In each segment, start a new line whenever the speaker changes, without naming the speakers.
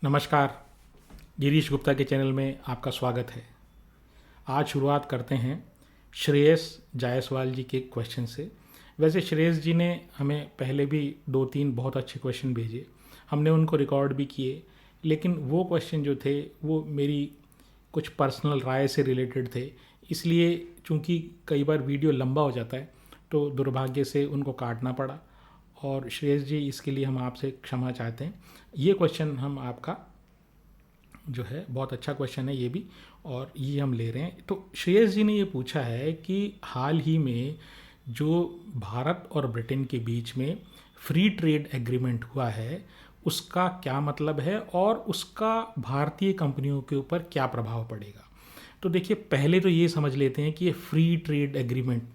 नमस्कार। गिरीश गुप्ता के चैनल में आपका स्वागत है। आज शुरुआत करते हैं श्रेयस जायसवाल जी के क्वेश्चन से। वैसे श्रेयस जी ने हमें पहले भी 2-3 बहुत अच्छे क्वेश्चन भेजे, हमने उनको रिकॉर्ड भी किए, लेकिन वो क्वेश्चन जो थे वो मेरी कुछ पर्सनल राय से रिलेटेड थे। इसलिए चूँकि कई बार वीडियो लंबा हो जाता है तो दुर्भाग्य से उनको काटना पड़ा, और श्रेयस जी इसके लिए हम आपसे क्षमा चाहते हैं। ये क्वेश्चन हम आपका जो है बहुत अच्छा क्वेश्चन है ये भी, और ये हम ले रहे हैं। तो श्रेयस जी ने ये पूछा है कि हाल ही में जो भारत और ब्रिटेन के बीच में फ्री ट्रेड एग्रीमेंट हुआ है उसका क्या मतलब है और उसका भारतीय कंपनियों के ऊपर क्या प्रभाव पड़ेगा। तो देखिए, पहले तो ये समझ लेते हैं कि ये फ्री ट्रेड एग्रीमेंट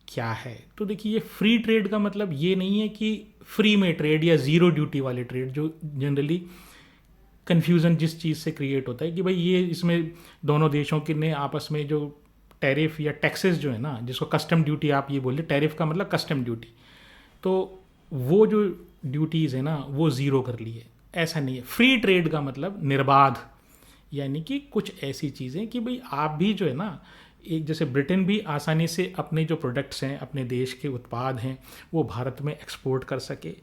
क्या है। तो देखिए, ये फ्री ट्रेड का मतलब ये नहीं है कि फ्री में ट्रेड या ज़ीरो ड्यूटी वाले ट्रेड, जो जनरली कन्फ्यूज़न जिस चीज़ से क्रिएट होता है कि भाई ये इसमें दोनों देशों के ने आपस में जो टैरिफ या टैक्सेस जो है ना, जिसको कस्टम ड्यूटी आप ये बोल रहे, टैरिफ का मतलब कस्टम ड्यूटी, तो वो जो ड्यूटीज़ है ना वो ज़ीरो कर ली है। ऐसा नहीं है। फ्री ट्रेड का मतलब निर्बाध, यानी कि कुछ ऐसी चीज़ें कि भाई आप भी जो है ना, एक जैसे ब्रिटेन भी आसानी से अपने जो प्रोडक्ट्स हैं, अपने देश के उत्पाद हैं, वो भारत में एक्सपोर्ट कर सके,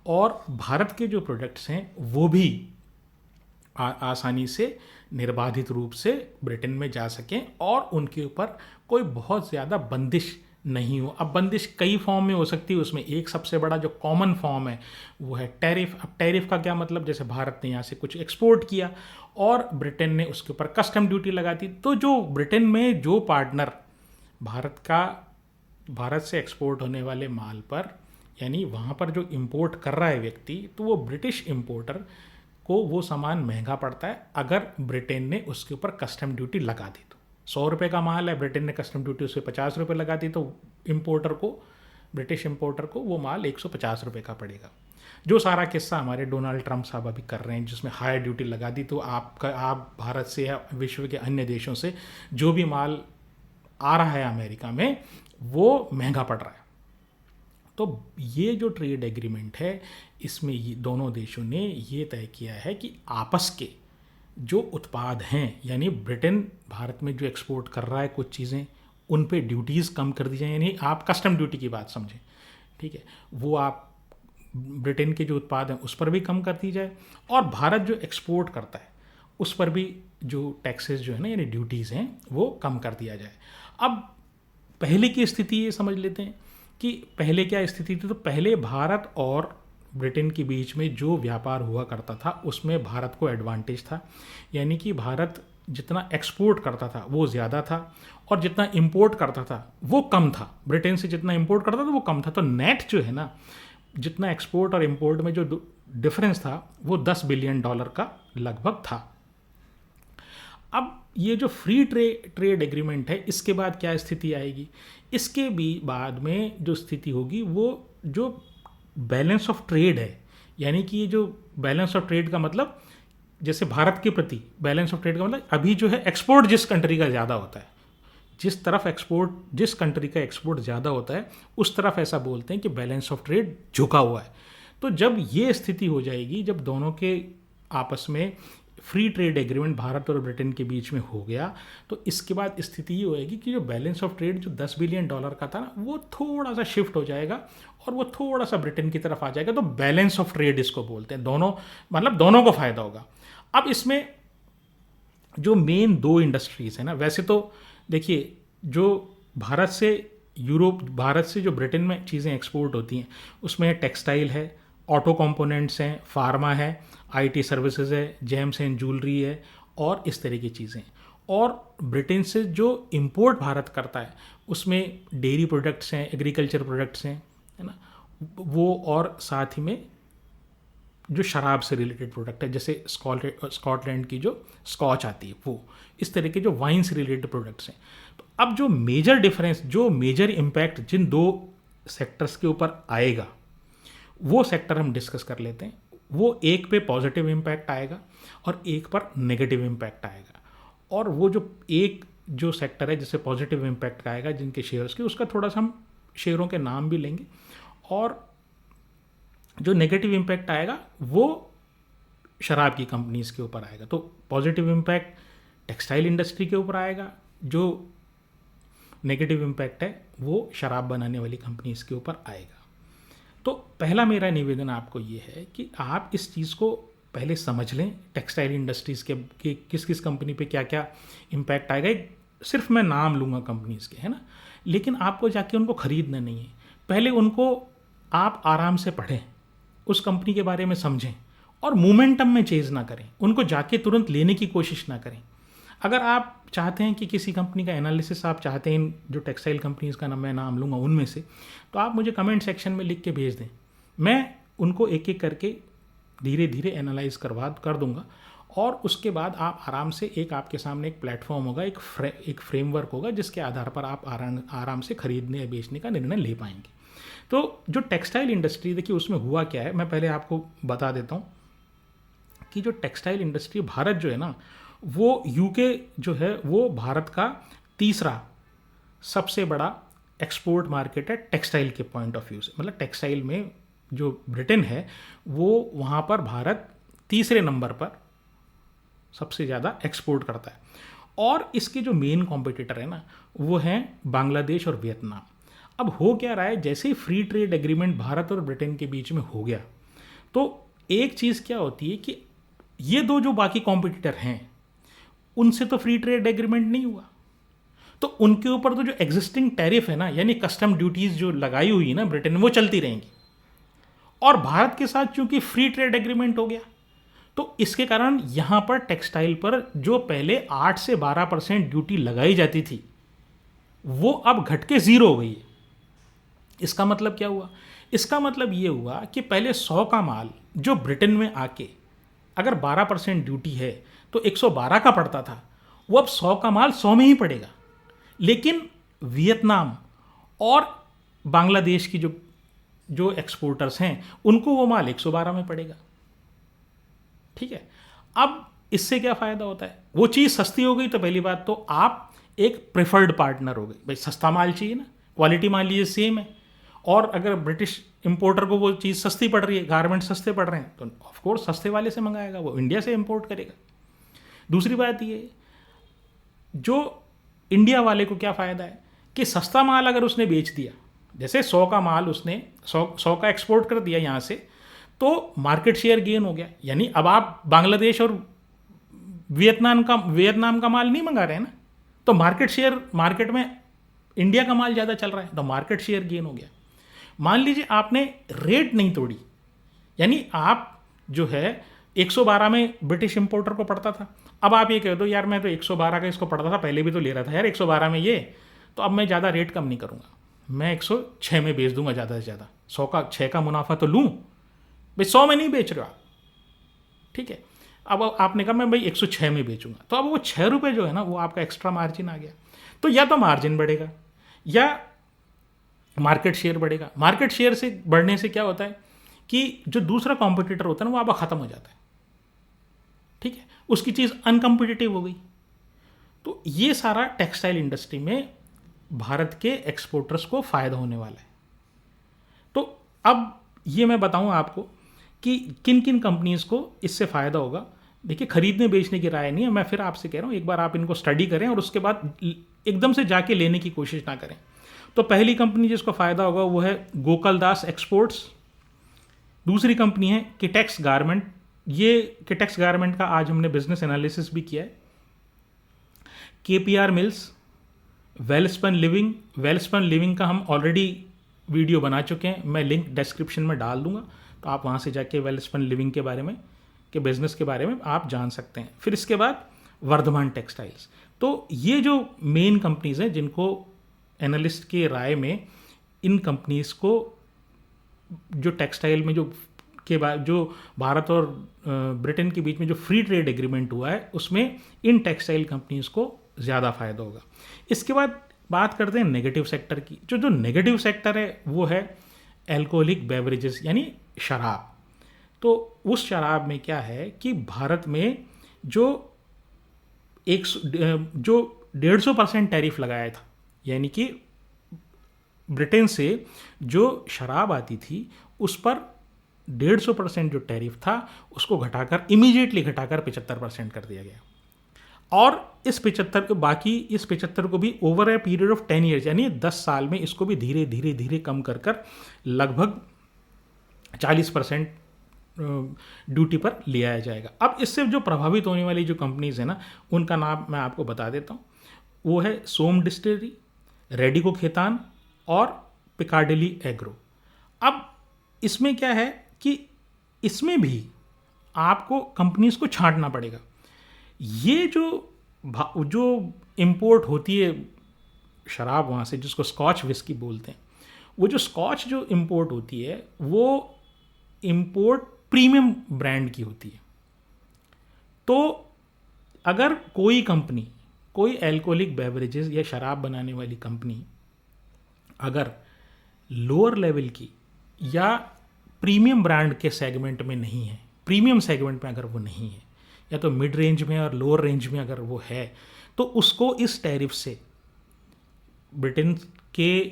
और भारत के जो प्रोडक्ट्स हैं वो भी आसानी से निर्बाधित रूप से ब्रिटेन में जा सकें और उनके ऊपर कोई बहुत ज़्यादा बंदिश नहीं हो। अब बंदिश कई फॉर्म में हो सकती है, उसमें एक सबसे बड़ा जो कॉमन फॉर्म है वो है टैरिफ। अब टैरिफ का क्या मतलब, जैसे भारत ने यहाँ से कुछ एक्सपोर्ट किया और ब्रिटेन ने उसके ऊपर कस्टम ड्यूटी लगा दी, तो जो ब्रिटेन में जो पार्टनर भारत से एक्सपोर्ट होने वाले माल पर, यानी वहाँ पर जो इंपोर्ट कर रहा है व्यक्ति, तो वो ब्रिटिश इंपोर्टर को वो सामान महंगा पड़ता है अगर ब्रिटेन ने उसके ऊपर कस्टम ड्यूटी लगा दी। तो 100 रुपये का माल है, ब्रिटेन ने कस्टम ड्यूटी उस पर 50 रुपये लगा दी, तो इंपोर्टर को, ब्रिटिश इंपोर्टर को वो माल 150 रुपये का पड़ेगा। जो सारा किस्सा हमारे डोनाल्ड ट्रंप साहब अभी कर रहे हैं, जिसमें हायर ड्यूटी लगा दी, तो आप भारत से या विश्व के अन्य देशों से जो भी माल आ रहा है अमेरिका में वो महंगा पड़ रहा है। तो ये जो ट्रेड एग्रीमेंट है, इसमें ये दोनों देशों ने ये तय किया है कि आपस के जो उत्पाद हैं, यानी ब्रिटेन भारत में जो एक्सपोर्ट कर रहा है कुछ चीज़ें, उन पे ड्यूटीज़ कम कर दी जाए, यानी आप कस्टम ड्यूटी की बात समझें, ठीक है, वो आप ब्रिटेन के जो उत्पाद हैं उस पर भी कम कर दी जाए, और भारत जो एक्सपोर्ट करता है उस पर भी जो टैक्सेस जो है ना, यानी ड्यूटीज़ हैं, वो कम कर दिया जाए। अब पहले की स्थिति ये समझ लेते हैं कि पहले क्या स्थिति थी। तो पहले भारत और ब्रिटेन के बीच में जो व्यापार हुआ करता था उसमें भारत को एडवांटेज था, यानी कि भारत जितना एक्सपोर्ट करता था वो ज़्यादा था और जितना इंपोर्ट करता था वो कम था। ब्रिटेन से जितना इंपोर्ट करता था वो कम था। तो नेट जो है ना, जितना एक्सपोर्ट और इंपोर्ट में जो डिफरेंस था वो $10 बिलियन का लगभग था। अब ये जो फ्री ट्रेड एग्रीमेंट है, इसके बाद क्या स्थिति आएगी, इसके भी बाद में जो स्थिति होगी वो जो बैलेंस ऑफ ट्रेड है, यानी कि ये जो बैलेंस ऑफ ट्रेड का मतलब, जैसे भारत के प्रति बैलेंस ऑफ ट्रेड का मतलब, अभी जो है एक्सपोर्ट जिस कंट्री का ज़्यादा होता है, जिस तरफ एक्सपोर्ट, जिस कंट्री का एक्सपोर्ट ज़्यादा होता है उस तरफ ऐसा बोलते हैं कि बैलेंस ऑफ ट्रेड झुका हुआ है। तो जब ये स्थिति हो जाएगी, जब दोनों के आपस में फ्री ट्रेड एग्रीमेंट भारत और ब्रिटेन के बीच में हो गया, तो इसके बाद स्थिति ये होएगी कि जो बैलेंस ऑफ ट्रेड जो $10 बिलियन का था ना, वो थोड़ा सा शिफ्ट हो जाएगा और वो थोड़ा सा ब्रिटेन की तरफ आ जाएगा। तो बैलेंस ऑफ ट्रेड इसको बोलते हैं। दोनों, मतलब दोनों को फ़ायदा होगा। अब इसमें जो मेन 2 इंडस्ट्रीज़ है ना, वैसे तो देखिए, जो भारत से जो ब्रिटेन में चीज़ें एक्सपोर्ट होती हैं उसमें टेक्सटाइल है, ऑटो कंपोनेंट्स हैं, फार्मा है, आईटी सर्विसेज है, जेम्स एंड ज्वेलरी है, और इस तरह की चीज़ें। और ब्रिटेन से जो इंपोर्ट भारत करता है उसमें डेयरी प्रोडक्ट्स हैं, एग्रीकल्चर प्रोडक्ट्स हैं, है ना वो, और साथ ही में जो शराब से रिलेटेड प्रोडक्ट है, जैसे स्कॉटलैंड की जो स्कॉच आती है, वो इस तरह के जो वाइन से रिलेटेड प्रोडक्ट्स हैं। तो अब जो मेजर डिफरेंस, जो मेजर इम्पैक्ट जिन 2 सेक्टर्स के ऊपर आएगा, वो सेक्टर हम डिस्कस कर लेते हैं। वो एक पे पॉजिटिव इम्पैक्ट आएगा और एक पर नेगेटिव इम्पैक्ट आएगा। और वो जो सेक्टर है जिससे पॉजिटिव इम्पैक्ट आएगा, जिनके शेयर्स के, उसका थोड़ा सा हम शेयरों के नाम भी लेंगे, और जो नेगेटिव इम्पैक्ट आएगा वो शराब की कंपनीज़ के ऊपर आएगा। तो पॉजिटिव इम्पैक्ट टेक्सटाइल इंडस्ट्री के ऊपर आएगा, जो नेगेटिव इम्पैक्ट है वो शराब बनाने वाली कंपनीज़ के ऊपर आएगा। तो पहला मेरा निवेदन आपको ये है कि आप इस चीज़ को पहले समझ लें, टेक्सटाइल इंडस्ट्रीज़ के किस किस कंपनी पे क्या क्या इम्पैक्ट आएगा। सिर्फ मैं नाम लूँगा कंपनीज़ के, है ना, लेकिन आपको जाके उनको ख़रीदना नहीं है। पहले उनको आप आराम से पढ़ें, उस कंपनी के बारे में समझें और मोमेंटम में चेज़ ना करें, उनको जाके तुरंत लेने की कोशिश ना करें। अगर आप चाहते हैं कि किसी कंपनी का एनालिसिस आप चाहते हैं, जो टेक्सटाइल कंपनीज़ का मैं नाम लूँगा उनमें से, तो आप मुझे कमेंट सेक्शन में लिख के भेज दें, मैं उनको एक एक करके धीरे धीरे एनालाइज कर दूंगा। और उसके बाद आप आराम से आपके सामने एक प्लेटफॉर्म होगा, एक फ्रेमवर्क होगा, जिसके आधार पर आप आराम से खरीदने या बेचने का निर्णय ले पाएंगे। तो जो टेक्सटाइल इंडस्ट्री, देखिए उसमें हुआ क्या है, मैं पहले आपको बता देता हूँ कि जो टेक्सटाइल इंडस्ट्री, भारत जो है ना, वो यूके जो है वो भारत का तीसरा सबसे बड़ा एक्सपोर्ट मार्केट है टेक्सटाइल के पॉइंट ऑफ व्यू से। मतलब टेक्सटाइल में जो ब्रिटेन है वो वहाँ पर भारत तीसरे नंबर पर सबसे ज़्यादा एक्सपोर्ट करता है। और इसके जो मेन कॉम्पिटिटर है ना, वो हैं बांग्लादेश और वियतनाम। अब हो क्या रहा है, जैसे ही फ्री ट्रेड एग्रीमेंट भारत और ब्रिटेन के बीच में हो गया, तो एक चीज़ क्या होती है कि ये दो जो बाकी कॉम्पिटिटर हैं उनसे तो फ्री ट्रेड एग्रीमेंट नहीं हुआ, तो उनके ऊपर तो जो एग्जिस्टिंग टैरिफ है ना, यानी कस्टम ड्यूटीज़ जो लगाई हुई है ना ब्रिटेन में, वो चलती रहेंगी। और भारत के साथ चूंकि फ्री ट्रेड एग्रीमेंट हो गया, तो इसके कारण यहाँ पर टेक्सटाइल पर जो पहले 8 से 12% ड्यूटी लगाई जाती थी, वो अब घट के 0 हो गई है। इसका मतलब क्या हुआ? इसका मतलब ये हुआ कि पहले 100 का माल जो ब्रिटेन में आके अगर 12% ड्यूटी है तो 112 का पड़ता था, वो अब 100 का माल 100 में ही पड़ेगा। लेकिन वियतनाम और बांग्लादेश की जो एक्सपोर्टर्स हैं उनको वो माल 112 में पड़ेगा। ठीक है, अब इससे क्या फ़ायदा होता है? वो चीज़ सस्ती हो गई तो पहली बात तो आप एक प्रेफर्ड पार्टनर हो गए। भाई सस्ता माल चाहिए ना, क्वालिटी मान लीजिए सेम है, और अगर ब्रिटिश इंपोर्टर को वो चीज़ सस्ती पड़ रही है, गारमेंट सस्ते पड़ रहे हैं, तो ऑफकोर्स सस्ते वाले से मंगाएगा, वो इंडिया से इंपोर्ट करेगा। दूसरी बात ये, जो इंडिया वाले को क्या फ़ायदा है कि सस्ता माल अगर उसने बेच दिया, जैसे 100 का माल उसने 100 का एक्सपोर्ट कर दिया यहाँ से, तो मार्केट शेयर गेन हो गया। यानी अब आप बांग्लादेश और वियतनाम का माल नहीं मंगा रहे हैं ना, तो मार्केट में इंडिया का माल ज़्यादा चल रहा है, तो मार्केट शेयर गेन हो गया। मान लीजिए आपने रेट नहीं तोड़ी, यानी आप जो है 112 में ब्रिटिश इंपोर्टर को पड़ता था, अब आप ये कह दो यार मैं तो 112 का इसको पड़ता था, पहले भी तो ले रहा था यार 112 में ये, तो अब मैं ज़्यादा रेट कम नहीं करूँगा, मैं 106 में बेच दूंगा ज़्यादा से ज़्यादा, 100 का 6 का मुनाफा तो लूँ भाई, 100 में नहीं बेच रहे हो आप। ठीक है, अब आपने कहा मैं भाई 106 में बेचूंगा, तो अब वो 6 रुपये जो है ना, वो आपका एक्स्ट्रा मार्जिन आ गया। तो या तो मार्जिन बढ़ेगा या मार्केट शेयर बढ़ेगा। मार्केट शेयर से बढ़ने से क्या होता है कि जो दूसरा कॉम्पिटिटर होता है ना, वो आपका ख़त्म हो जाता है। ठीक है, उसकी चीज़ अनकम्पिटिटिव हो गई। तो ये सारा टेक्सटाइल इंडस्ट्री में भारत के एक्सपोर्टर्स को फ़ायदा होने वाला है। तो अब ये मैं बताऊं आपको कि किन किन कंपनीज़ को इससे फ़ायदा होगा। देखिए, खरीदने बेचने की राय नहीं है, मैं फिर आपसे कह रहा हूँ एक बार आप इनको स्टडी करें और उसके बाद एकदम से जाके लेने की कोशिश ना करें। तो पहली कंपनी जिसको फ़ायदा होगा वो है गोकुलदास एक्सपोर्ट्स। दूसरी कंपनी है किटेक्स गारमेंट। ये किटेक्स गारमेंट का आज हमने बिजनेस एनालिसिस भी किया है। केपीआर मिल्स, वेलस्पन लिविंग का हम ऑलरेडी वीडियो बना चुके हैं, मैं लिंक डिस्क्रिप्शन में डाल दूंगा, तो आप वहाँ से जाके वेलस्पन लिविंग के बारे में, के बिज़नेस के बारे में आप जान सकते हैं। फिर इसके बाद वर्धमान टेक्सटाइल्स। तो ये जो मेन कंपनीज़ हैं जिनको एनालिस्ट के राय में इन कंपनीज़ को जो टेक्सटाइल में जो भारत और ब्रिटेन के बीच में जो फ्री ट्रेड एग्रीमेंट हुआ है, उसमें इन टेक्सटाइल कंपनीज़ को ज़्यादा फ़ायदा होगा। इसके बाद बात करते हैं नेगेटिव सेक्टर की। जो नेगेटिव सेक्टर है वो है अल्कोहलिक बेवरेजेस, यानी शराब। तो उस शराब में क्या है कि भारत में जो 150% टैरिफ लगाया था, यानी कि ब्रिटेन से जो शराब आती थी उस पर 150% जो टैरिफ था उसको घटाकर इमीडिएटली घटाकर 75% कर दिया गया। और इस 75 को भी over a period of 10 years यानी 10 साल में इसको भी धीरे धीरे धीरे कम कर कर लगभग 40% ड्यूटी पर ले आया जाएगा। अब इससे जो प्रभावित होने वाली जो कंपनीज है ना, उनका नाम मैं आपको बता देता हूँ। वो है सोम डिस्टिलरी, रेडिको खेतान और पिकार्डिली एग्रो। अब इसमें क्या है कि इसमें भी आपको कंपनीज को छांटना पड़ेगा। ये जो इंपोर्ट होती है शराब वहाँ से, जिसको स्कॉच विस्की बोलते हैं, वो जो स्कॉच जो इंपोर्ट होती है वो इंपोर्ट प्रीमियम ब्रांड की होती है। तो अगर कोई कंपनी, कोई एल्कोहलिक बेवरेजेस या शराब बनाने वाली कंपनी अगर लोअर लेवल की या प्रीमियम ब्रांड के सेगमेंट में नहीं है, प्रीमियम सेगमेंट में अगर वो नहीं है, या तो मिड रेंज में और लोअर रेंज में अगर वो है, तो उसको इस टैरिफ से, ब्रिटेन के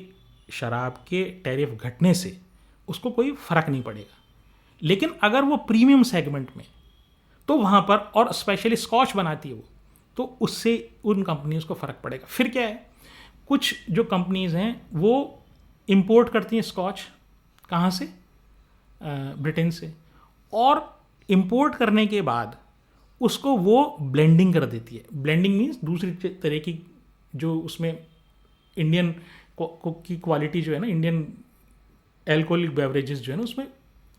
शराब के टैरिफ घटने से उसको कोई फ़र्क नहीं पड़ेगा। लेकिन अगर वो प्रीमियम सेगमेंट में, तो वहाँ पर, और स्पेशली स्कॉच बनाती है वो, तो उससे उन कंपनीज को फ़र्क पड़ेगा। फिर क्या है, कुछ जो कंपनीज हैं वो इंपोर्ट करती हैं स्कॉच, कहाँ से? ब्रिटेन से। और इंपोर्ट करने के बाद उसको वो ब्लेंडिंग कर देती है। ब्लेंडिंग मीन्स दूसरी तरह की जो उसमें इंडियन की क्वालिटी जो है ना, इंडियन एल्कोहलिक बेवरेजेस जो है ना, उसमें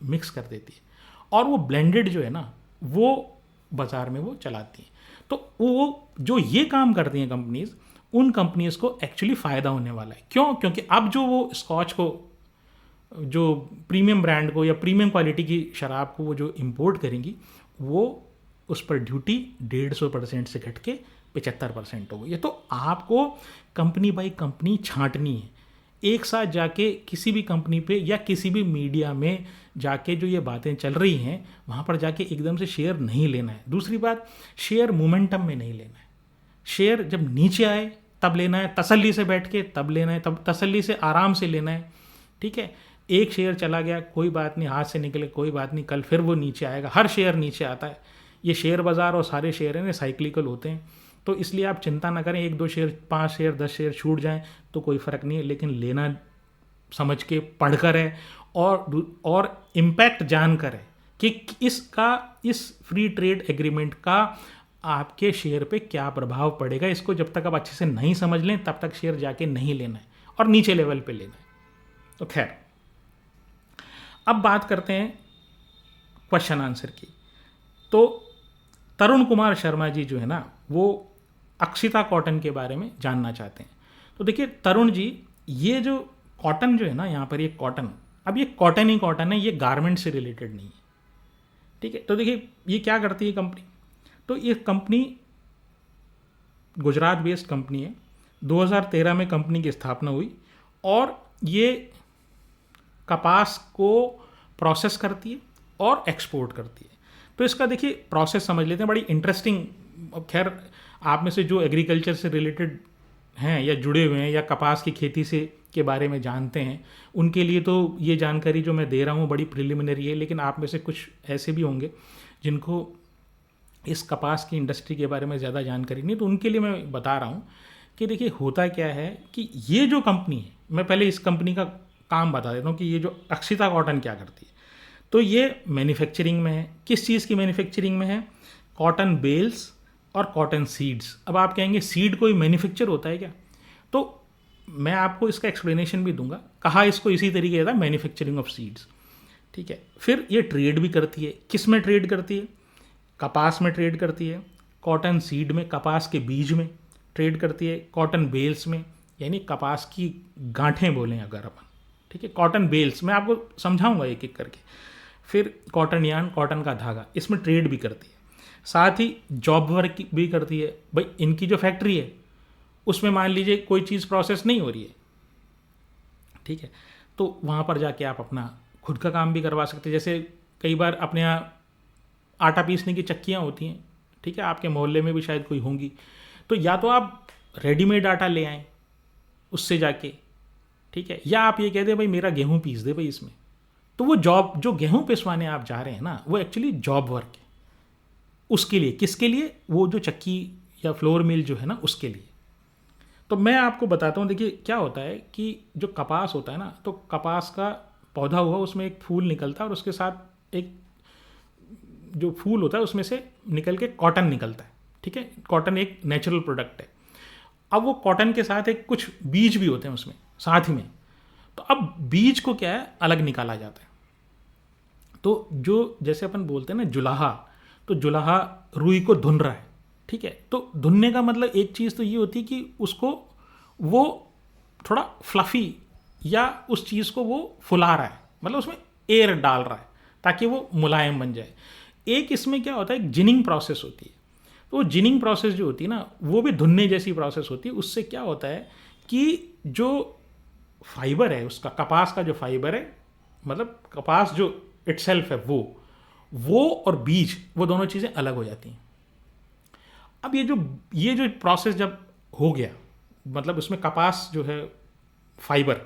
मिक्स कर देती है, और वो ब्लेंडेड जो है ना वो बाज़ार में वो चलाती हैं। तो वो जो ये काम करती हैं कंपनीज, उन कंपनीज को एक्चुअली फ़ायदा होने वाला है। क्यों? क्योंकि अब जो वो स्कॉच को, जो प्रीमियम ब्रांड को या प्रीमियम क्वालिटी की शराब को वो जो इंपोर्ट करेंगी, वो उस पर ड्यूटी 150% से घट के 75% हो गई है। तो आपको कंपनी बाई कंपनी छांटनी है। एक साथ जाके किसी भी कंपनी पे या किसी भी मीडिया में जाके जो ये बातें चल रही हैं, वहाँ पर जाके एकदम से शेयर नहीं लेना है। दूसरी बात, शेयर मोमेंटम में नहीं लेना है। शेयर जब नीचे आए तब लेना है, तसल्ली से बैठ के तब लेना है, तब तसल्ली से आराम से लेना है। ठीक है, एक शेयर चला गया कोई बात नहीं, हाथ से निकले कोई बात नहीं, कल फिर वो नीचे आएगा। हर शेयर नीचे आता है। ये शेयर बाज़ार और सारे शेयर हैं साइक्लिकल होते हैं। तो इसलिए आप चिंता ना करें, 1-2 शेयर, 5 शेयर, 10 शेयर छूट जाएं तो कोई फ़र्क नहीं है। लेकिन लेना समझ के, पढ़ कर है, और इम्पैक्ट जान कर है कि इस फ्री ट्रेड एग्रीमेंट का आपके शेयर पे क्या प्रभाव पड़ेगा। इसको जब तक आप अच्छे से नहीं समझ लें तब तक शेयर जाके नहीं लेना है और नीचे लेवल पे लेना है। तो खैर, अब बात करते हैं क्वेश्चन आंसर की। तो तरुण कुमार शर्मा जी जो है ना, वो अक्षिता कॉटन के बारे में जानना चाहते हैं। तो देखिए तरुण जी, ये जो कॉटन जो है ना, यहाँ पर ये कॉटन, अब ये कॉटन ही कॉटन है, ये गारमेंट से रिलेटेड नहीं है। ठीक है, तो देखिए ये क्या करती है कंपनी। तो ये कंपनी गुजरात बेस्ड कंपनी है। 2013 में कंपनी की स्थापना हुई, और ये कपास को प्रोसेस करती है और एक्सपोर्ट करती है। तो इसका देखिए प्रोसेस समझ लेते हैं, बड़ी इंटरेस्टिंग। खैर, आप में से जो एग्रीकल्चर से रिलेटेड हैं या जुड़े हुए हैं या कपास की खेती से के बारे में जानते हैं, उनके लिए तो ये जानकारी जो मैं दे रहा हूँ बड़ी प्रिलिमिनरी है। लेकिन आप में से कुछ ऐसे भी होंगे जिनको इस कपास की इंडस्ट्री के बारे में ज़्यादा जानकारी नहीं, तो उनके लिए मैं बता रहा हूँ कि देखिए होता क्या है कि ये जो कंपनी है, मैं पहले इस कंपनी का काम बता देता हूँ कि ये जो अक्षिता कॉटन क्या करती है। तो ये मैन्युफैक्चरिंग में है। किस चीज़ की मैन्युफैक्चरिंग में है? कॉटन बेल्स और कॉटन सीड्स। अब आप कहेंगे सीड कोई मैन्युफैक्चर होता है क्या? तो मैं आपको इसका एक्सप्लेनेशन भी दूंगा। कहा इसको इसी तरीके था, मैन्युफैक्चरिंग ऑफ सीड्स। ठीक है, फिर ये ट्रेड भी करती है। किस में ट्रेड करती है? कपास में ट्रेड करती है, कॉटन सीड में, कपास के बीज में ट्रेड करती है, कॉटन बेल्स में, यानी कपास की गांठें बोलें अगर अपन। ठीक है, कॉटन बेल्स मैं आपको समझाऊंगा एक एक करके। फिर कॉटन यार्न, कॉटन का धागा, इसमें ट्रेड भी करती है। साथ ही जॉब वर्क भी करती है। भाई इनकी जो फैक्ट्री है उसमें मान लीजिए कोई चीज़ प्रोसेस नहीं हो रही है, ठीक है, तो वहाँ पर जाके आप अपना खुद का काम भी करवा सकते हैं। जैसे कई बार अपने यहाँ आटा पीसने की चक्कियाँ होती हैं, ठीक है, आपके मोहल्ले में भी शायद कोई होंगी। तो या तो आप रेडीमेड आटा ले आएँ उससे जाके, ठीक है, या आप ये कह दें भाई मेरा गेहूँ पीस दे भाई इसमें, तो वो जॉब जो गेहूं पिसवाने आप जा रहे हैं ना, वो एक्चुअली जॉब वर्क है उसके लिए। किसके लिए? वो जो चक्की या फ्लोर मिल जो है ना, उसके लिए। तो मैं आपको बताता हूँ, देखिए क्या होता है कि जो कपास होता है ना, तो कपास का पौधा हुआ, उसमें एक फूल निकलता है और उसके साथ एक जो फूल होता है उसमें से निकल के कॉटन निकलता है। ठीक है, कॉटन एक नेचुरल प्रोडक्ट है। अब वो कॉटन के साथ एक कुछ बीज भी होते हैं उसमें साथ ही में। तो अब बीज को क्या है, अलग निकाला जाता है। तो जो जैसे अपन बोलते हैं ना जुलाहा, तो जुलाहा रुई को धुन रहा है। ठीक है, तो धुनने का मतलब एक चीज़ तो ये होती है कि उसको वो थोड़ा फ्लफी या उस चीज़ को वो फुला रहा है, मतलब उसमें एयर डाल रहा है ताकि वो मुलायम बन जाए। एक इसमें क्या होता है, एक जिनिंग प्रोसेस होती है। तो वो जिनिंग प्रोसेस जो होती है ना, वो भी धुनने जैसी प्रोसेस होती है। उससे क्या होता है कि जो फाइबर है उसका, कपास का जो फाइबर है, मतलब कपास जो इटसेल्फ है, वो और बीज, वो दोनों चीज़ें अलग हो जाती हैं। अब ये जो प्रोसेस जब हो गया, मतलब उसमें कपास जो है फाइबर,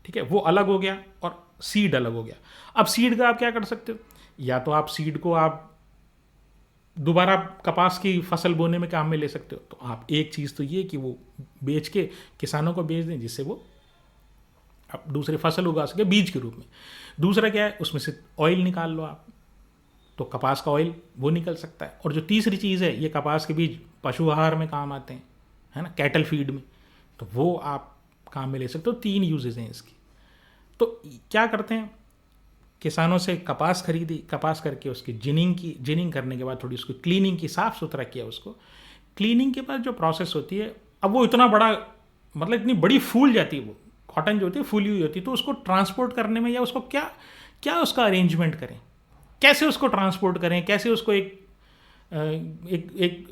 ठीक है, वो अलग हो गया और सीड अलग हो गया। अब सीड का आप क्या कर सकते हो, या तो आप सीड को आप दोबारा कपास की फसल बोने में काम में ले सकते हो। तो आप एक चीज़ तो ये कि वो बेच के किसानों को बेच दें, जिससे वो आप दूसरी फसल उगा सके बीज के रूप में। दूसरा क्या है, उसमें से ऑयल निकाल लो आप, तो कपास का ऑयल वो निकल सकता है। और जो तीसरी चीज़ है, ये कपास के बीज पशु आहार में काम आते हैं, है ना, कैटल फीड में, तो वो आप काम में ले सकते हो। 3 यूजेज हैं इसकी। तो क्या करते हैं, किसानों से कपास खरीदी, कपास करके उसकी जिनिंग करने के बाद थोड़ी उसको क्लीनिंग की, साफ़ सुथरा किया उसको। क्लीनिंग के बाद जो प्रोसेस होती है, अब वो इतना बड़ा, मतलब इतनी बड़ी फूल जाती है, वो कॉटन जो होती है फूली हुई होती है, तो उसको ट्रांसपोर्ट करने में, या उसको क्या क्या उसका अरेंजमेंट करें, कैसे उसको ट्रांसपोर्ट करें, कैसे उसको एक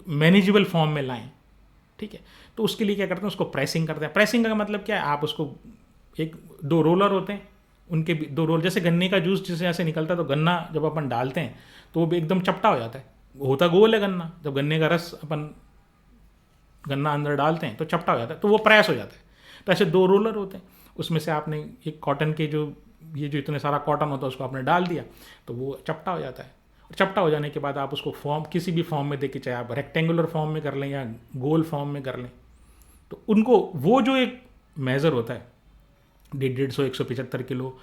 मैनेजेबल फॉर्म में लाएं। ठीक है, तो उसके लिए क्या करते हैं, उसको प्रेसिंग करते हैं। प्रेसिंग का मतलब क्या है, आप उसको एक 2 रोलर होते हैं, उनके 2 रोल, जैसे गन्ने का जूस जैसे ऐसे निकलता है, तो गन्ना जब अपन डालते हैं तो वो भी एकदम चपटा हो जाता है, होता गोल है गन्ना। जब गन्ने का रस अपन गन्ना अंदर डालते हैं तो चपटा हो जाता है, तो वो प्रेस हो जाता है। तो ऐसे 2 रोलर होते हैं, उसमें से आपने एक कॉटन के जो इतने सारा कॉटन होता है उसको आपने डाल दिया, तो वो चपटा हो जाता है। और चपटा हो जाने के बाद आप उसको फॉर्म, किसी भी फॉर्म में देके, चाहे आप रेक्टेंगुलर फॉर्म में कर लें या गोल फॉर्म में कर लें, तो उनको वो जो एक मेज़र होता है 150-175 किलो,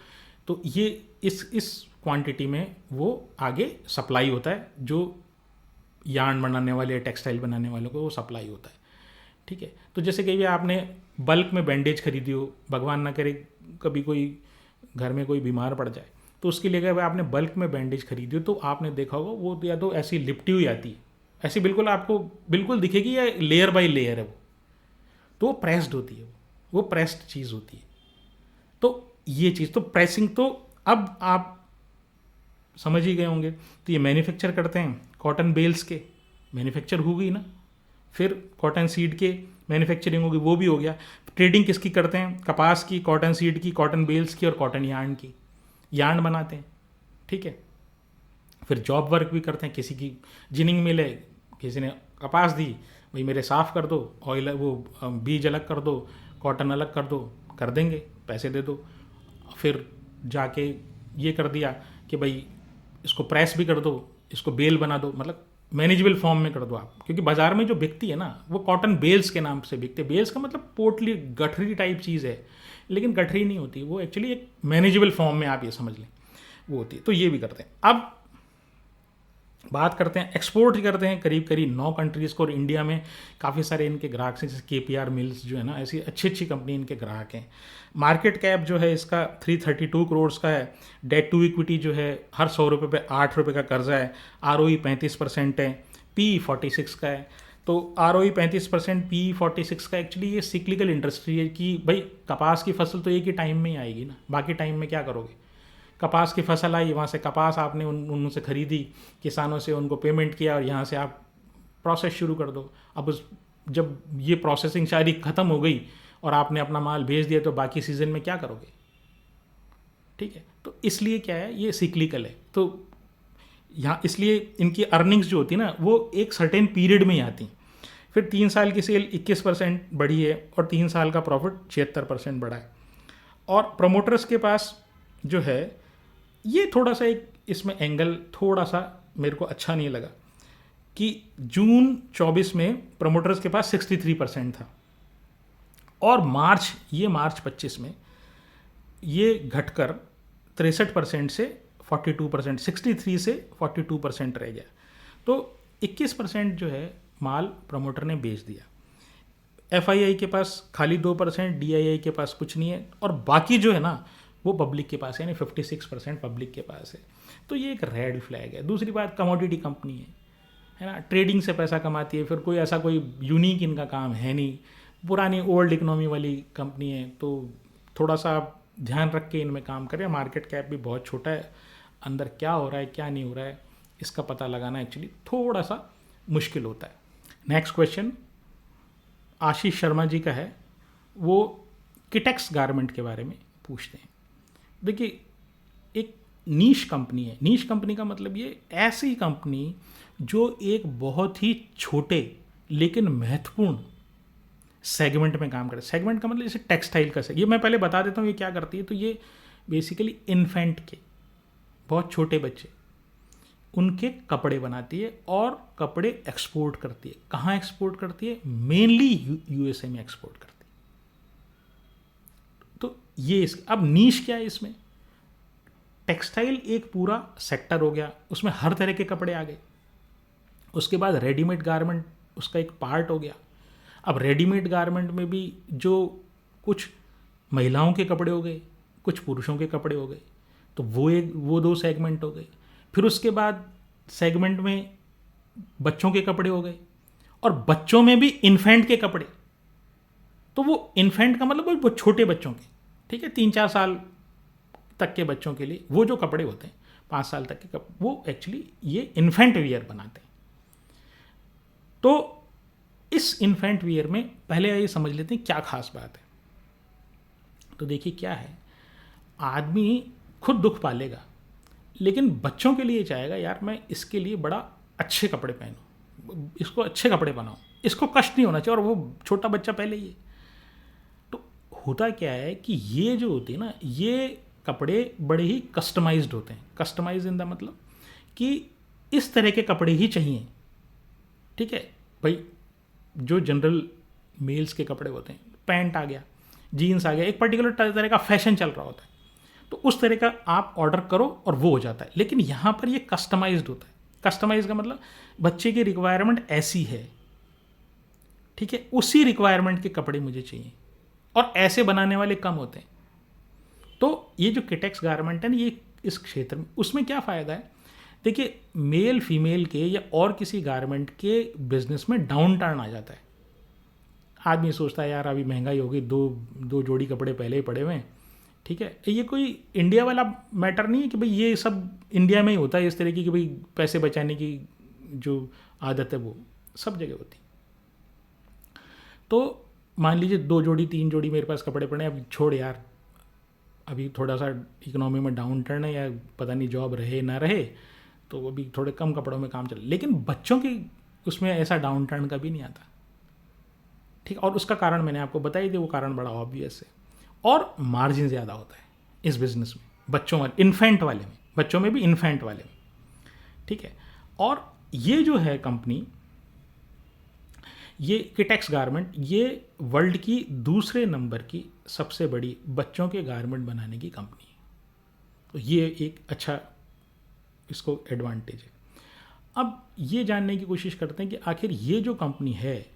तो ये इस क्वांटिटी में वो आगे सप्लाई होता है, जो यार्न बनाने वाले, टेक्सटाइल बनाने वालों को वो सप्लाई होता है। ठीक है, तो जैसे कहीं भी आपने बल्क में बैंडेज खरीदी हो, भगवान ना करे कभी कोई घर में कोई बीमार पड़ जाए, तो उसके लिए अगर आपने बल्क में बैंडेज खरीदी हो, तो आपने देखा होगा वो या तो ऐसी लिपटी हुई आती है, ऐसी बिल्कुल आपको बिल्कुल दिखेगी, या लेयर बाय लेयर है वो, तो वो प्रेस्ड होती है, वो प्रेस्ड चीज़ होती है। तो ये चीज़ तो प्रेसिंग, तो अब आप समझ ही गए होंगे। तो ये मैन्युफैक्चर करते हैं कॉटन बेल्स के, मैन्युफैक्चर हो गई ना। फिर कॉटन सीड के मैन्युफैक्चरिंग होगी, वो भी हो गया। ट्रेडिंग किसकी करते हैं, कपास की, कॉटन सीड की, कॉटन बेल्स की और कॉटन यार्न की, यार्न बनाते हैं। ठीक है, फिर जॉब वर्क भी करते हैं, किसी की जिनिंग मिले, किसी ने कपास दी, भाई मेरे साफ़ कर दो, ऑयल वो बीज अलग कर दो, कॉटन अलग कर दो, कर देंगे, पैसे दे दो। फिर जाके ये कर दिया कि भाई इसको प्रेस भी कर दो, इसको बेल बना दो, मतलब मैनेजेबल फॉर्म में कर दो आप। क्योंकि बाज़ार में जो बिकती है ना, वो कॉटन बेल्स के नाम से बिकते हैं। बेल्स का मतलब पोटली, गठरी टाइप चीज़ है, लेकिन गठरी नहीं होती वो, एक्चुअली एक मैनेजेबल फॉर्म में आप ये समझ लें वो होती है। तो ये भी करते हैं। अब बात करते हैं, एक्सपोर्ट ही करते हैं करीब करीब 9 कंट्रीज़ को, और इंडिया में काफ़ी सारे इनके ग्राहक हैं, जैसे KPR मिल्स जो है ना, ऐसी अच्छी अच्छी कंपनी इनके ग्राहक हैं। मार्केट कैप जो है इसका 332 करोड़ का है। डेट टू इक्विटी जो है, हर 100 रुपये पे 8 रुपये का कर्जा है। ROE 35% है। PE 46 का है। तो ROE 35%, PE 46 का, एक्चुअली ये सिक्लिकल इंडस्ट्री है कि भाई कपास की फसल तो एक ही टाइम में ही आएगी ना, बाकी टाइम में क्या करोगे। कपास की फसल आई, वहाँ से कपास आपने उनसे ख़रीदी, किसानों से उनको पेमेंट किया, और यहाँ से आप प्रोसेस शुरू कर दो। अब जब ये प्रोसेसिंग सारी ख़त्म हो गई और आपने अपना माल भेज दिया, तो बाकी सीज़न में क्या करोगे। ठीक है, तो इसलिए क्या है, ये सिक्लिकल है। तो यहाँ इसलिए इनकी अर्निंग्स जो होती है ना, वो एक सर्टेन पीरियड में ही आती। फिर 3 साल की सेल 21% बढ़ी है, और 3 साल का प्रॉफिट 76% बढ़ा है। और प्रमोटर्स के पास जो है ये थोड़ा सा एक इसमें एंगल थोड़ा सा मेरे को अच्छा नहीं लगा कि जून 24 में प्रमोटर्स के पास 63% था और मार्च 25 में ये घटकर 63% से 42%, 63 से 42% रह गया। तो 21% जो है माल प्रमोटर ने बेच दिया। एफआईआई के पास खाली 2%, डीआईआई के पास कुछ नहीं है और बाकी जो है ना वो पब्लिक के पास है, यानी 56% पब्लिक के पास है। तो ये एक रेड फ्लैग है। दूसरी बात, कमोडिटी कंपनी है ना, ट्रेडिंग से पैसा कमाती है, फिर कोई ऐसा कोई यूनिक इनका काम है नहीं, पुरानी ओल्ड इकोनॉमी वाली कंपनी है। तो थोड़ा सा ध्यान रख के इनमें काम करें। मार्केट कैप भी बहुत छोटा है, अंदर क्या हो रहा है क्या नहीं हो रहा है इसका पता लगाना एक्चुअली थोड़ा सा मुश्किल होता है। नेक्स्ट क्वेश्चन आशीष शर्मा जी का है, वो किटेक्स गारमेंट के बारे में पूछते हैं। देखिए, एक नीश कंपनी है। नीश कंपनी का मतलब ये ऐसी कंपनी जो एक बहुत ही छोटे लेकिन महत्वपूर्ण सेगमेंट में काम करे। सेगमेंट का मतलब जैसे टेक्सटाइल का ये मैं पहले बता देता हूँ ये क्या करती है। तो ये बेसिकली इन्फेंट के, बहुत छोटे बच्चे, उनके कपड़े बनाती है और कपड़े एक्सपोर्ट करती है। कहाँ एक्सपोर्ट करती है? मेनली यूएसए में एक्सपोर्ट करती है। तो ये अब नीश क्या है इसमें? टेक्सटाइल एक पूरा सेक्टर हो गया, उसमें हर तरह के कपड़े आ गए। उसके बाद रेडीमेड गारमेंट उसका एक पार्ट हो गया। अब रेडीमेड गारमेंट में भी जो कुछ महिलाओं के कपड़े हो गए, कुछ पुरुषों के कपड़े हो गए, तो वो दो सेगमेंट हो गए। फिर उसके बाद सेगमेंट में बच्चों के कपड़े हो गए और बच्चों में भी इन्फेंट के कपड़े। तो वो इन्फेंट का मतलब वो छोटे बच्चों के, ठीक है, 3-4 साल तक के बच्चों के लिए वो जो कपड़े होते हैं, 5 साल तक के वो एक्चुअली ये इन्फेंट वियर बनाते हैं। तो इस इन्फेंट वियर में पहले ये समझ लेते हैं क्या खास बात है। तो देखिए क्या है, आदमी खुद दुख पालेगा लेकिन बच्चों के लिए चाहेगा यार मैं इसके लिए बड़ा अच्छे कपड़े पहनूं, इसको अच्छे कपड़े बनाऊं, इसको कष्ट नहीं होना चाहिए, और वो छोटा बच्चा पहले ही है। तो होता क्या है कि ये जो होती है ना, ये कपड़े बड़े ही कस्टमाइज्ड होते हैं। कस्टमाइज इन द मतलब कि इस तरह के कपड़े ही चाहिए, ठीक है भाई। जो जनरल मेल्स के कपड़े होते हैं, पैंट आ गया, जीन्स आ गया, एक पर्टिकुलर तरह का फैशन चल रहा होता है, तो उस तरह का आप ऑर्डर करो और वो हो जाता है। लेकिन यहाँ पर ये कस्टमाइज्ड होता है। कस्टमाइज का मतलब बच्चे की रिक्वायरमेंट ऐसी है, ठीक है, उसी रिक्वायरमेंट के कपड़े मुझे चाहिए, और ऐसे बनाने वाले कम होते हैं। तो ये जो किटेक्स गारमेंट है ना, ये इस क्षेत्र में, उसमें क्या फ़ायदा है? देखिए, मेल फीमेल के या और किसी गारमेंट के बिजनेस में डाउन टर्न आ जाता है। आदमी सोचता है यार अभी महंगाई होगी, दो जोड़ी कपड़े पहले ही पड़े हुए हैं, ठीक है। ये कोई इंडिया वाला मैटर नहीं है कि भाई ये सब इंडिया में ही होता है इस तरह की, कि भाई पैसे बचाने की जो आदत है वो सब जगह होती। तो मान लीजिए 2 जोड़ी 3 जोड़ी मेरे पास कपड़े पड़े हैं, अब छोड़ यार, अभी थोड़ा सा इकोनॉमी में डाउन टर्न है, या पता नहीं जॉब रहे ना रहे, तो अभी थोड़े कम कपड़ों में काम चल। लेकिन बच्चों की उसमें ऐसा डाउन टर्न का भी नहीं आता, ठीक। और उसका कारण मैंने आपको बताई थी, वो कारण बड़ा ऑब्वियस है, और मार्जिन ज़्यादा होता है इस बिज़नेस में, बच्चों वाले, इन्फेंट वाले में, बच्चों में भी इन्फेंट वाले में, ठीक है। और ये जो है कंपनी, ये किटेक्स गारमेंट, ये वर्ल्ड की दूसरे नंबर की सबसे बड़ी बच्चों के गारमेंट बनाने की कंपनी है। तो ये एक अच्छा इसको एडवांटेज है। अब ये जानने की कोशिश करते हैं कि आखिर ये जो कंपनी है,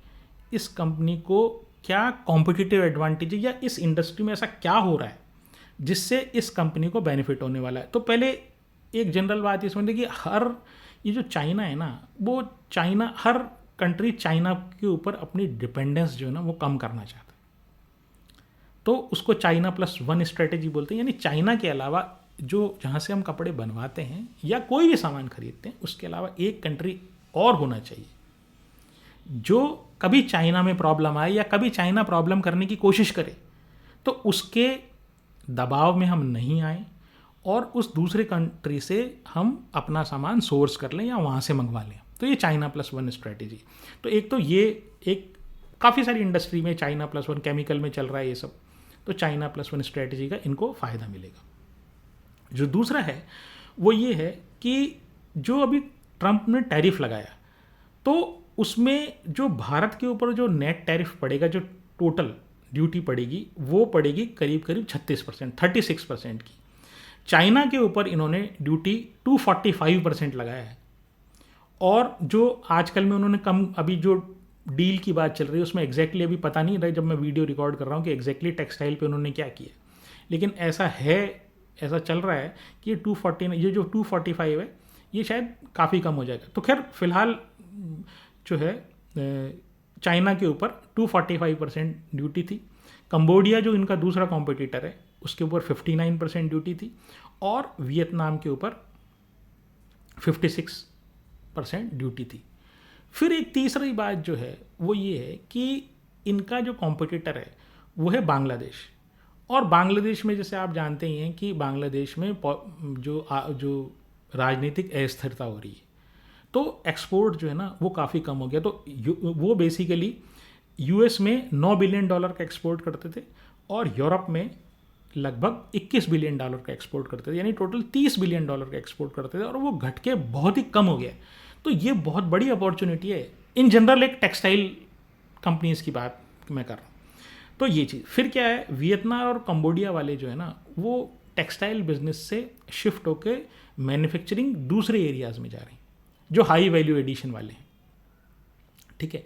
इस कंपनी को क्या कॉम्पिटिटिव एडवांटेज है, या इस इंडस्ट्री में ऐसा क्या हो रहा है जिससे इस कंपनी को बेनिफिट होने वाला है। तो पहले एक जनरल बात ये समझिए कि ये जो चाइना है ना, वो हर कंट्री चाइना के ऊपर अपनी डिपेंडेंस जो है ना वो कम करना चाहता है। तो उसको चाइना +1 स्ट्रेटेजी बोलते हैं, यानी चाइना के अलावा जो जहाँ से हम कपड़े बनवाते हैं या कोई भी सामान खरीदते हैं, उसके अलावा एक कंट्री और होना चाहिए जो कभी चाइना में प्रॉब्लम आए या कभी चाइना प्रॉब्लम करने की कोशिश करे तो उसके दबाव में हम नहीं आए, और उस दूसरे कंट्री से हम अपना सामान सोर्स कर लें या वहाँ से मंगवा लें। तो ये चाइना +1 स्ट्रेटेजी। तो एक तो ये एक काफ़ी सारी इंडस्ट्री में चाइना +1, केमिकल में चल रहा है ये सब, तो चाइना +1 स्ट्रेटेजी का इनको फ़ायदा मिलेगा। जो दूसरा है वो ये है कि जो अभी ट्रंप ने टैरिफ लगाया, तो उसमें जो भारत के ऊपर जो नेट टैरिफ पड़ेगा, जो टोटल ड्यूटी पड़ेगी, वो पड़ेगी करीब करीब 36%, 36% की। चाइना के ऊपर इन्होंने ड्यूटी 245% लगाया है। और जो आजकल में उन्होंने कम, अभी जो डील की बात चल रही है उसमें एग्जैक्टली अभी पता नहीं रहा जब मैं वीडियो रिकॉर्ड कर रहा हूँ कि एग्जैक्टली टेक्सटाइल पे उन्होंने क्या किया, लेकिन ऐसा है, ऐसा चल रहा है कि ये जो 245 है ये शायद काफ़ी कम हो जाएगा। तो खैर फिलहाल जो है चाइना के ऊपर 245% ड्यूटी थी। कंबोडिया जो इनका दूसरा कॉम्पिटिटर है उसके ऊपर 59% ड्यूटी थी, और वियतनाम के ऊपर 56% ड्यूटी थी। फिर एक तीसरी बात जो है वो ये है कि इनका जो कॉम्पिटिटर है वो है बांग्लादेश। और बांग्लादेश में जैसे आप जानते ही हैं कि बांग्लादेश में जो राजनीतिक अस्थिरता हो रही है, तो एक्सपोर्ट जो है ना वो काफ़ी कम हो गया। तो वो बेसिकली यूएस में $9 बिलियन का एक्सपोर्ट करते थे और यूरोप में लगभग $21 बिलियन का एक्सपोर्ट करते थे, यानी टोटल $30 बिलियन का एक्सपोर्ट करते थे, और वो घट के बहुत ही कम हो गया। तो ये बहुत बड़ी अपॉर्चुनिटी है इन जनरल, एक टेक्सटाइल कंपनीज की बात मैं कर रहा हूँ। तो ये चीज़ फिर क्या है, वियतनाम और कंबोडिया वाले जो है ना वो टेक्सटाइल बिजनेस से शिफ्ट होकर मैन्युफैक्चरिंग दूसरे एरियाज़ में जा रहे हैं जो हाई वैल्यू एडिशन वाले हैं, ठीक है।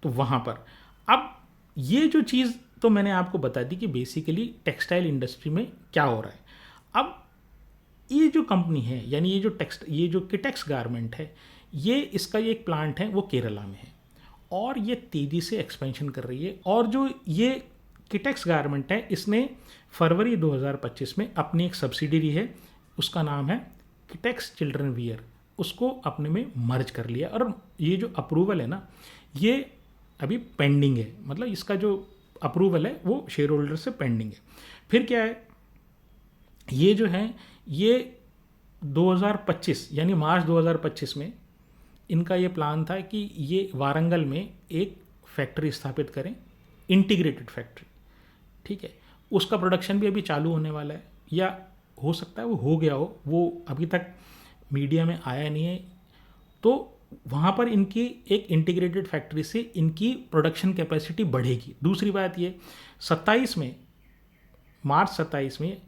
तो वहाँ पर अब ये जो चीज़ तो मैंने आपको बता दी कि बेसिकली टेक्सटाइल इंडस्ट्री में क्या हो रहा है। अब ये जो कंपनी है, यानी ये जो किटेक्स गारमेंट है, ये इसका ये एक प्लांट है वो केरला में है और ये तेज़ी से एक्सपेंशन कर रही है। और जो ये किटेक्स गारमेंट है इसने फरवरी 2025 में अपनी एक सब्सिडरी है, उसका नाम है किटेक्स चिल्ड्रन वियर, उसको अपने में मर्ज कर लिया। और ये जो अप्रूवल है ना ये अभी पेंडिंग है, मतलब इसका जो अप्रूवल है वो शेयर होल्डर से पेंडिंग है। फिर क्या है, ये जो है ये 2025 यानी मार्च 2025 में इनका ये प्लान था कि ये वारंगल में एक फैक्ट्री स्थापित करें, इंटीग्रेटेड फैक्ट्री, ठीक है। उसका प्रोडक्शन भी अभी चालू होने वाला है, या हो सकता है वो हो गया हो, वो अभी तक मीडिया में आया नहीं है। तो वहाँ पर इनकी एक इंटीग्रेटेड फैक्ट्री से इनकी प्रोडक्शन कैपेसिटी बढ़ेगी। दूसरी बात ये 27 में, मार्च 27 में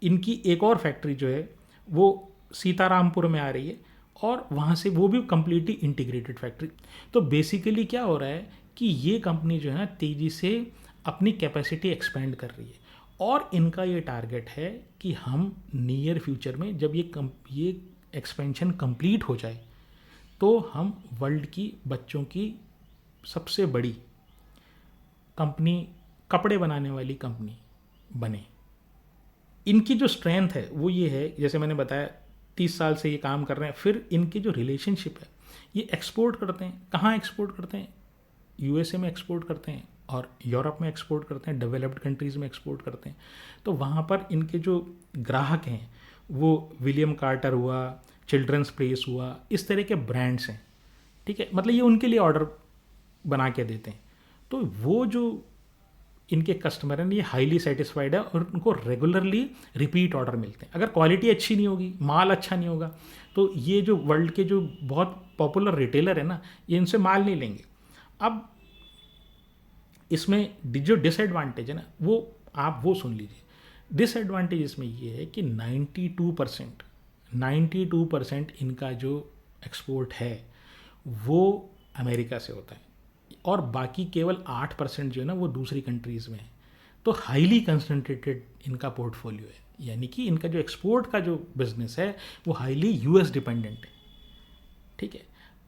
इनकी एक और फैक्ट्री जो है वो सीतारामपुर में आ रही है, और वहाँ से वो भी कम्प्लीटली इंटीग्रेटेड फैक्ट्री। तो बेसिकली क्या हो रहा है कि ये कंपनी जो है ना तेज़ी से अपनी कैपेसिटी एक्सपेंड कर रही है, और इनका ये टारगेट है कि हम नियर फ्यूचर में जब ये एक्सपेंशन कंप्लीट हो जाए तो हम वर्ल्ड की बच्चों की सबसे बड़ी कंपनी, कपड़े बनाने वाली कंपनी बने। इनकी जो स्ट्रेंथ है वो ये है, जैसे मैंने बताया 30 साल से ये काम कर रहे हैं। फिर इनकी जो रिलेशनशिप है, ये एक्सपोर्ट करते हैं। कहाँ एक्सपोर्ट करते हैं? यूएसए में एक्सपोर्ट करते हैं और यूरोप में एक्सपोर्ट करते हैं, डेवलप्ड कंट्रीज़ में एक्सपोर्ट करते हैं। तो वहाँ पर इनके जो ग्राहक हैं वो विलियम कार्टर हुआ, चिल्ड्रंस प्लेस हुआ, इस तरह के ब्रांड्स हैं, ठीक है। मतलब ये उनके लिए ऑर्डर बना के देते हैं। तो वो जो इनके कस्टमर हैं ये हाईली सेटिस्फाइड है और उनको रेगुलरली रिपीट ऑर्डर मिलते हैं। अगर क्वालिटी अच्छी नहीं होगी, माल अच्छा नहीं होगा, तो ये जो वर्ल्ड के जो बहुत पॉपुलर रिटेलर है ना, ये इनसे माल नहीं लेंगे। अब इसमें जो डिसएडवांटेज है ना वो आप वो सुन लीजिए। डिसएडवांटेज इसमें ये है कि 92% इनका जो एक्सपोर्ट है वो अमेरिका से होता है, और बाकी केवल 8% जो है ना वो दूसरी कंट्रीज़ में है। तो हाईली कंसंट्रेटेड इनका पोर्टफोलियो है, यानी कि इनका जो एक्सपोर्ट का जो बिजनेस है वो हाईली यूएस डिपेंडेंट है, ठीक है।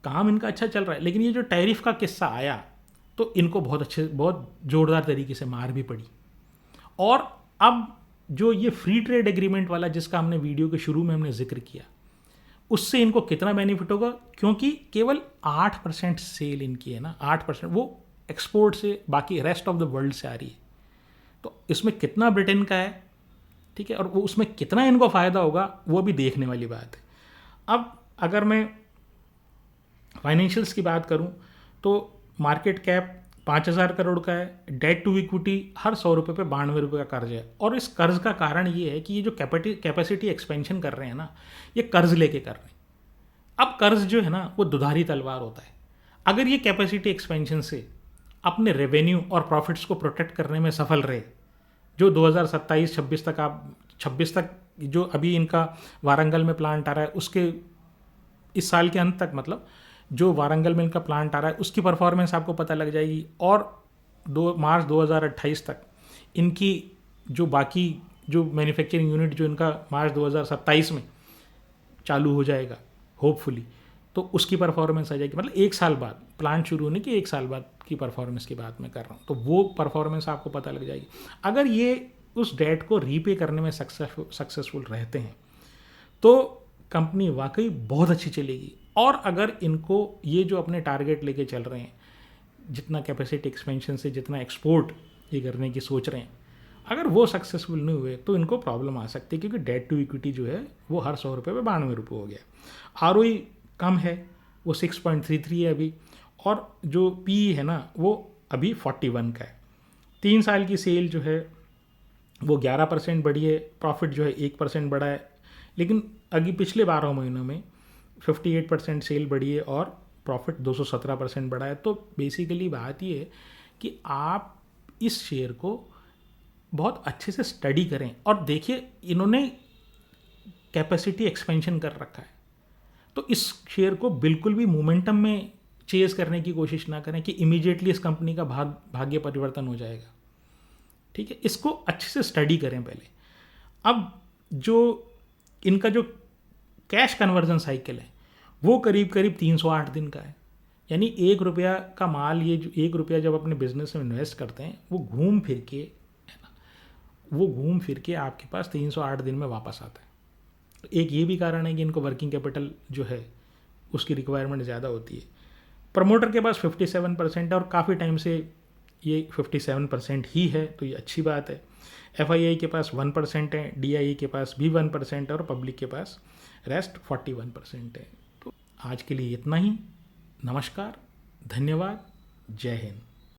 काम इनका अच्छा चल रहा है, लेकिन ये जो टैरिफ का किस्सा आया तो इनको बहुत ज़ोरदार तरीके से मार भी पड़ी। और अब जो ये फ्री ट्रेड एग्रीमेंट वाला जिसका हमने वीडियो के शुरू में हमने जिक्र किया, उससे इनको कितना बेनिफिट होगा, क्योंकि केवल 8% सेल इनकी है ना, 8% वो एक्सपोर्ट से बाकी रेस्ट ऑफ द वर्ल्ड से आ रही है। तो इसमें कितना ब्रिटेन का है, ठीक है, और वो उसमें कितना इनको फ़ायदा होगा वो भी देखने वाली बात है। अब अगर मैं फाइनेंशियल्स की बात करूं तो मार्केट कैप 5,000 करोड़ का है, डेट टू इक्विटी हर 100 रुपये पे 92 रुपये का कर्ज है। और इस कर्ज का कारण ये है कि ये जो कैपेसिटी एक्सपेंशन कर रहे हैं ना, ये कर्ज लेके कर रहे हैं। अब कर्ज जो है ना वो दुधारी तलवार होता है। अगर ये कैपेसिटी एक्सपेंशन से अपने रेवेन्यू और प्रॉफिट्स को प्रोटेक्ट करने में सफल रहे, जो 2027-26 तक आप 26 तक जो अभी इनका वारंगल में प्लांट आ रहा है, उसके इस साल के अंत तक, मतलब जो वारंगल में इनका प्लांट आ रहा है उसकी परफॉर्मेंस आपको पता लग जाएगी। और मार्च 2028 तक इनकी जो बाकी जो मैन्युफैक्चरिंग यूनिट जो इनका मार्च 2027 में चालू हो जाएगा होपफुली, तो उसकी परफॉर्मेंस आ जाएगी। मतलब 1 साल बाद, प्लांट शुरू होने की 1 साल बाद की परफॉर्मेंस की बात मैं कर रहा हूँ, तो वो परफॉर्मेंस आपको पता लग जाएगी। अगर ये उस डेट को रीपे करने में सक्सेसफुल रहते हैं तो कंपनी वाकई बहुत अच्छी चलेगी। और अगर इनको ये जो अपने टारगेट लेके चल रहे हैं, जितना कैपेसिटी एक्सपेंशन से जितना एक्सपोर्ट ये करने की सोच रहे हैं, अगर वो सक्सेसफुल नहीं हुए तो इनको प्रॉब्लम आ सकती है, क्योंकि डेट टू इक्विटी जो है वो हर 100 रुपये पे 92 रुपये हो गया। आरओई कम है, वो 6.33 है अभी, और जो पी है ना वो अभी 41 का है। 3 साल की सेल जो है वो 11% बढ़ी है, प्रॉफिट जो है 1% बढ़ा है। लेकिन अभी पिछले 12 महीनों में 58% सेल बढ़ी है और प्रॉफिट 217% बढ़ा है। तो बेसिकली बात ये है कि आप इस शेयर को बहुत अच्छे से स्टडी करें और देखिए इन्होंने कैपेसिटी एक्सपेंशन कर रखा है, तो इस शेयर को बिल्कुल भी मोमेंटम में चेज करने की कोशिश ना करें कि इमीडिएटली इस कंपनी का भाग्य परिवर्तन हो जाएगा। ठीक है, इसको अच्छे से स्टडी करें पहले। अब जो इनका जो कैश कन्वर्जन साइकिल है वो करीब करीब 308 दिन का है। यानी 1 रुपया का माल, ये जो 1 रुपया जब अपने बिजनेस में इन्वेस्ट करते हैं वो घूम फिर के, है ना, वो घूम फिर के आपके पास 308 दिन में वापस आता है। तो एक ये भी कारण है कि इनको वर्किंग कैपिटल जो है उसकी रिक्वायरमेंट ज़्यादा होती है। प्रमोटर के पास 57% है और काफ़ी टाइम से ये 57% ही है, तो ये अच्छी बात है। FII के पास 1% है, DIE के पास भी 1% है और पब्लिक के पास रेस्ट 41% है। तो आज के लिए इतना ही। नमस्कार, धन्यवाद, जय हिंद।